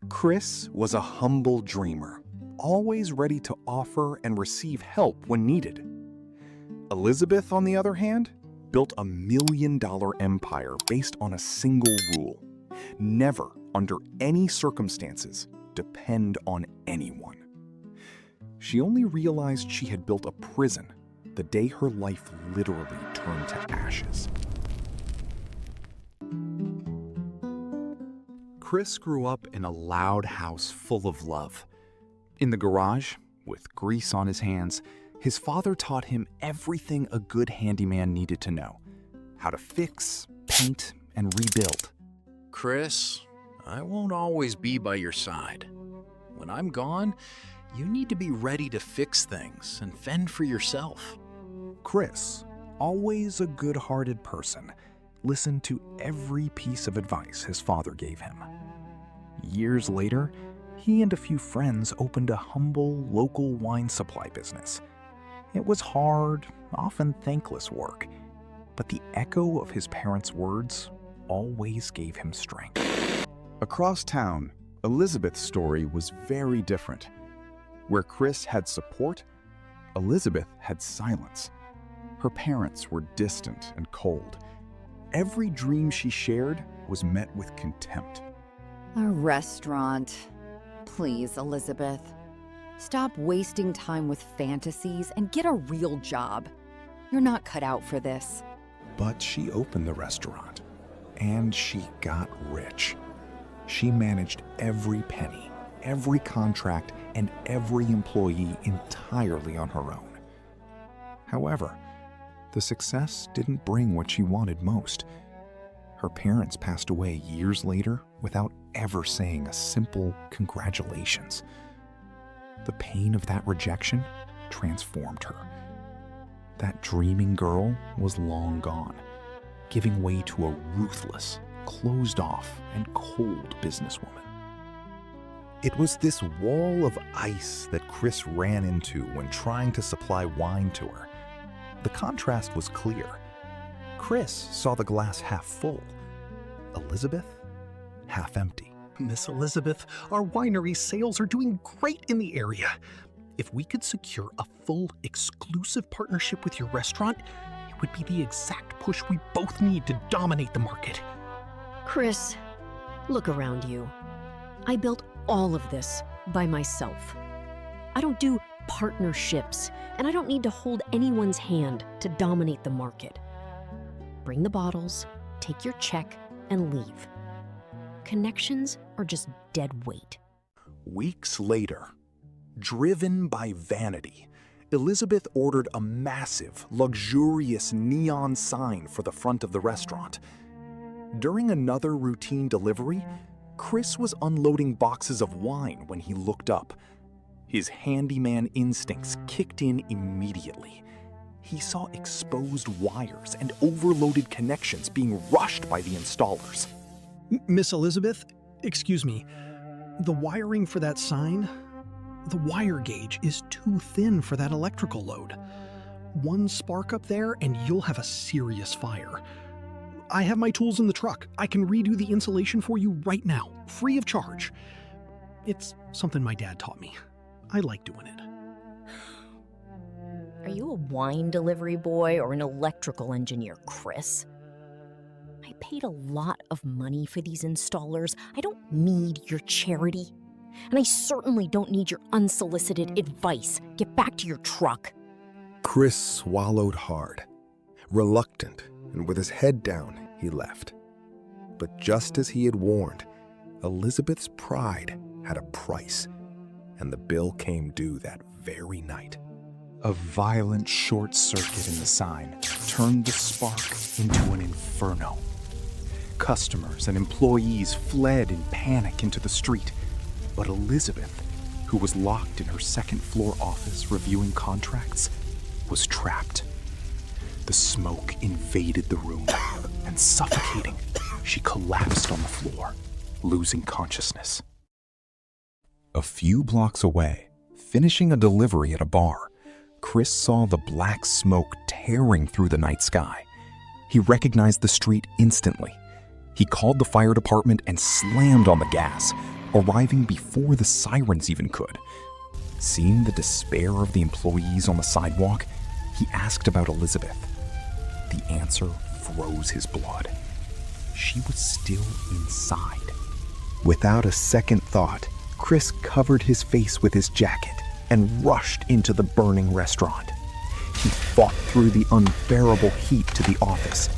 Chris was a humble dreamer, always ready to offer and receive help when needed. Elizabeth, on the other hand, built a $1 million empire based on a single rule: never, under any circumstances, depend on anyone. She only realized she had built a prison the day her life literally turned to ashes. Chris grew up in a loud house full of love. In the garage, with grease on his hands, his father taught him everything a good handyman needed to know: how to fix, paint, and rebuild. Chris, I won't always be by your side. When I'm gone, you need to be ready to fix things and fend for yourself. Chris, always a good-hearted person, listened to every piece of advice his father gave him. Years later, he and a few friends opened a humble local wine supply business. It was hard, often thankless work, but the echo of his parents' words always gave him strength. Across town, Elizabeth's story was very different. Where Chris had support, Elizabeth had silence. Her parents were distant and cold. Every dream she shared was met with contempt. A restaurant. Please, Elizabeth. Stop wasting time with fantasies and get a real job. You're not cut out for this. But she opened the restaurant, and she got rich. She managed every penny, every contract, and every employee entirely on her own. However, the success didn't bring what she wanted most. Her parents passed away years later without ever saying a simple congratulations. The pain of that rejection transformed her. That dreaming girl was long gone, giving way to a ruthless, closed-off, and cold businesswoman. It was this wall of ice that Chris ran into when trying to supply wine to her. The contrast was clear. Chris saw the glass half full. Elizabeth, half empty. Miss Elizabeth, our winery sales are doing great in the area. If we could secure a full, exclusive partnership with your restaurant, it would be the exact push we both need to dominate the market. Chris, look around you. I built all of this by myself. I don't do partnerships, and I don't need to hold anyone's hand to dominate the market. Bring the bottles, take your check, and leave. Connections are just dead weight. Weeks later, driven by vanity, Elizabeth ordered a massive, luxurious neon sign for the front of the restaurant. During another routine delivery, Chris was unloading boxes of wine when he looked up. His handyman instincts kicked in immediately. He saw exposed wires and overloaded connections being rushed by the installers. Miss Elizabeth, excuse me, the wiring for that sign, the wire gauge is too thin for that electrical load. One spark up there and you'll have a serious fire. I have my tools in the truck. I can redo the insulation for you right now, free of charge. It's something my dad taught me. I like doing it. Are you a wine delivery boy or an electrical engineer, Chris? I paid a lot of money for these installers. I don't need your charity. And I certainly don't need your unsolicited advice. Get back to your truck. Chris swallowed hard. Reluctant, and with his head down, he left. But just as he had warned, Elizabeth's pride had a price, and the bill came due that very night. A violent short circuit in the sign turned the spark into an inferno. Customers and employees fled in panic into the street, but Elizabeth, who was locked in her second-floor office reviewing contracts, was trapped. The smoke invaded the room, and suffocating, she collapsed on the floor, losing consciousness. A few blocks away, finishing a delivery at a bar, Chris saw the black smoke tearing through the night sky. He recognized the street instantly. He called the fire department and slammed on the gas, arriving before the sirens even could. Seeing the despair of the employees on the sidewalk, he asked about Elizabeth. The answer froze his blood. She was still inside. Without a second thought, Chris covered his face with his jacket and rushed into the burning restaurant. He fought through the unbearable heat to the office,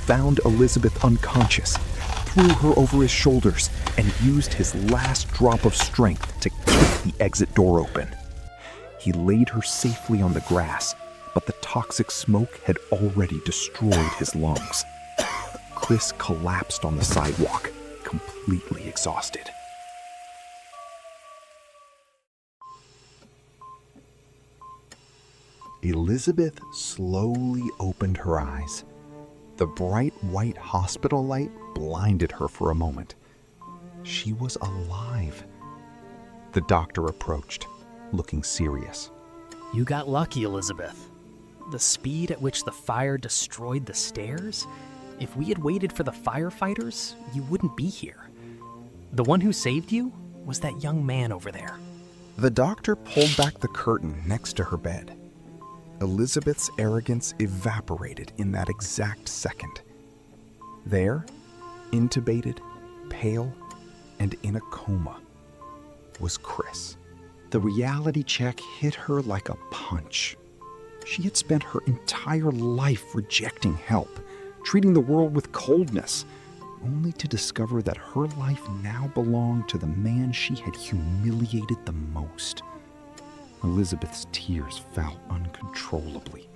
found Elizabeth unconscious, threw her over his shoulders, and used his last drop of strength to kick the exit door open. He laid her safely on the grass, but the toxic smoke had already destroyed his lungs. Chris collapsed on the sidewalk, completely exhausted. Elizabeth slowly opened her eyes. The bright white hospital light blinded her for a moment. She was alive. The doctor approached, looking serious. You got lucky, Elizabeth. The speed at which the fire destroyed the stairs? If we had waited for the firefighters, you wouldn't be here. The one who saved you was that young man over there. The doctor pulled back the curtain next to her bed. Elizabeth's arrogance evaporated in that exact second. There, intubated, pale, and in a coma, was Chris. The reality check hit her like a punch. She had spent her entire life rejecting help, treating the world with coldness, only to discover that her life now belonged to the man she had humiliated the most. Elizabeth's tears fell uncontrollably,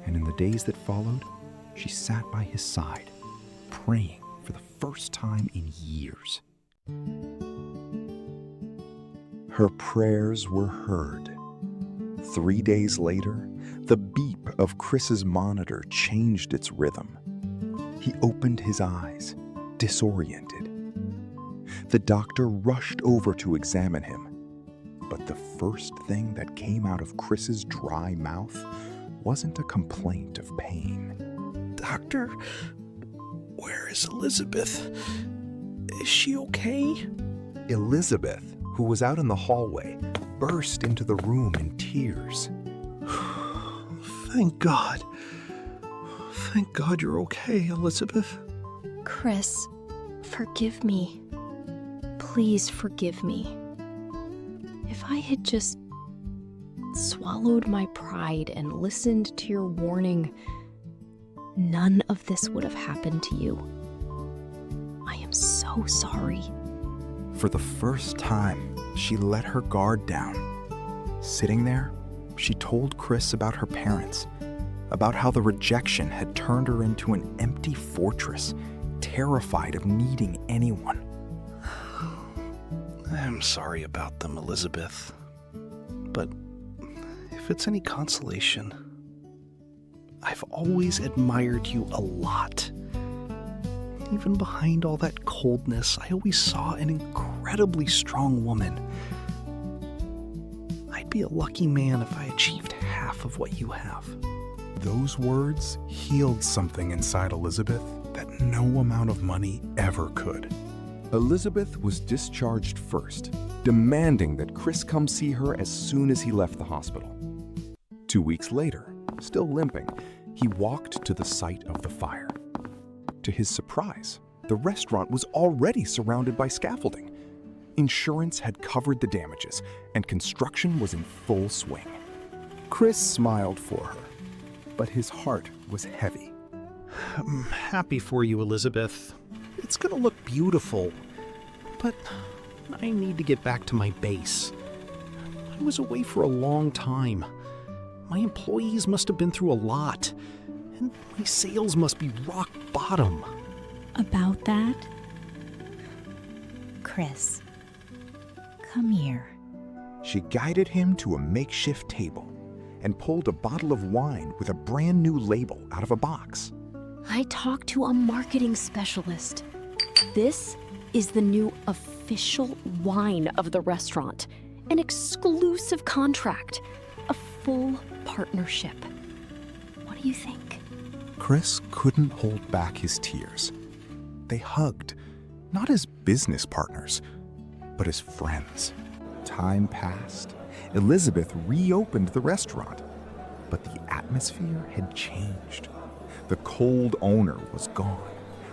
and in the days that followed, she sat by his side, praying for the first time in years. Her prayers were heard. 3 days later, the beep of Chris's monitor changed its rhythm. He opened his eyes, disoriented. The doctor rushed over to examine him. But the first thing that came out of Chris's dry mouth wasn't a complaint of pain. Doctor, where is Elizabeth? Is she okay? Elizabeth, who was out in the hallway, burst into the room in tears. Thank God. Thank God you're okay, Elizabeth. Chris, forgive me. Please forgive me. If I had just swallowed my pride and listened to your warning, none of this would have happened to you. I am so sorry. For the first time, she let her guard down. Sitting there, she told Chris about her parents, about how the rejection had turned her into an empty fortress, terrified of needing anyone. I'm sorry about them, Elizabeth. But if it's any consolation, I've always admired you a lot. Even behind all that coldness, I always saw an incredibly strong woman. I'd be a lucky man if I achieved half of what you have. Those words healed something inside Elizabeth that no amount of money ever could. Elizabeth was discharged first, demanding that Chris come see her as soon as he left the hospital. 2 weeks later, still limping, he walked to the site of the fire. To his surprise, the restaurant was already surrounded by scaffolding. Insurance had covered the damages, and construction was in full swing. Chris smiled for her, but his heart was heavy. I'm happy for you, Elizabeth. It's gonna look beautiful, but I need to get back to my base. I was away for a long time. My employees must have been through a lot, and my sales must be rock bottom. About that? Chris, come here. She guided him to a makeshift table and pulled a bottle of wine with a brand new label out of a box. I talked to a marketing specialist. This is the new official wine of the restaurant, an exclusive contract, a full partnership. What do you think? Chris couldn't hold back his tears. They hugged, not as business partners, but as friends. Time passed. Elizabeth reopened the restaurant, but the atmosphere had changed. The cold owner was gone,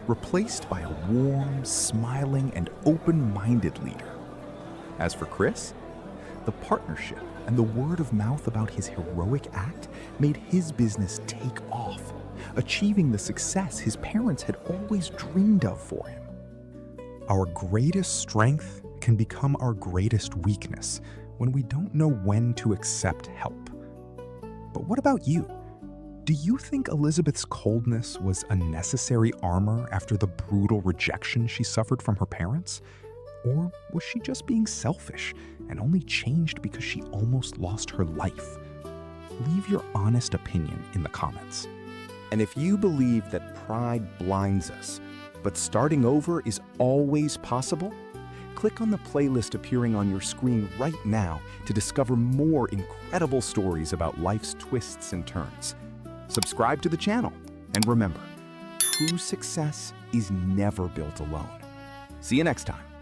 replaced by a warm, smiling, and open-minded leader. As for Chris, the partnership and the word of mouth about his heroic act made his business take off, achieving the success his parents had always dreamed of for him. Our greatest strength can become our greatest weakness when we don't know when to accept help. But what about you? Do you think Elizabeth's coldness was a necessary armor after the brutal rejection she suffered from her parents? Or was she just being selfish and only changed because she almost lost her life? Leave your honest opinion in the comments. And if you believe that pride blinds us, but starting over is always possible, click on the playlist appearing on your screen right now to discover more incredible stories about life's twists and turns. Subscribe to the channel, and remember, true success is never built alone. See you next time.